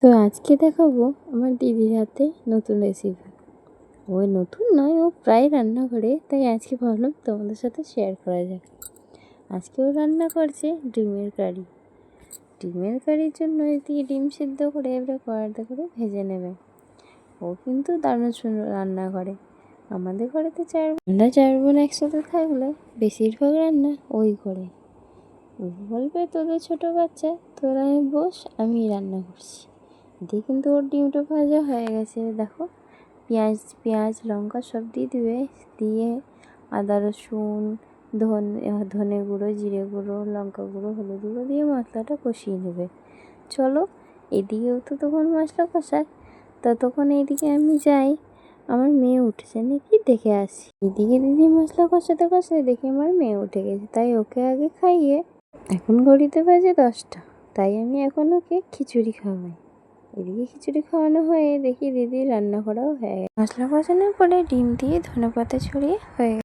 তো আজকে দেখাবো আমার দিদির হাতে নতুন রেসিপি। ওই নতুন নয়, ও প্রায় রান্না করে, তাই আজকে ভাবলাম তোমাদের সাথে শেয়ার করা যাক। আজকে ও রান্না করছে ডিমের কারি। ডিমের কারির জন্য এদিকে ডিম সিদ্ধ করে এবারে কড়াইতে করে ভেজে নেবে। ও কিন্তু দারুণ সুন্দর রান্না করে। আমাদের ঘরেতে আমরা 4 বোন একসাথে থাকলে বেশিরভাগ রান্না ওই করে। ও বলবে তোদের ছোটো বাচ্চা, তোরা বস, আমি রান্না করছি। দিয়ে কিন্তু ওর ডিমটা ভাজা হয়ে গেছে। দেখো, পেঁয়াজ লঙ্কা সব দিয়ে দিবে, দিয়ে আদা রসুন ধনে গুঁড়ো, জিরে গুঁড়ো, লঙ্কা গুঁড়ো, হলুদ গুঁড়ো দিয়ে মশলাটা কষিয়ে নেবে। চলো, এদিকেও তো তখন মশলা কষায়, ততক্ষণ এইদিকে আমি যাই, আমার মেয়ে উঠেছে নাকি দেখে আসি। এদিকে দিদি মশলা কষাতে কষাতে দেখি আমার মেয়ে উঠে গেছে, তাই ওকে আগে খাইয়ে, এখন ঘড়িতে বাজে 10টা, তাই আমি এখন ওকে খিচুড়ি খাওয়াই। এদিকে খিচুড়ি খাওয়ানো হয়ে দেখি দিদি রান্না করাও হয়ে গেছে। মশলা কষানোর পরে ডিম দিয়ে ধনেপাতা ছড়িয়ে হয়ে গেছে।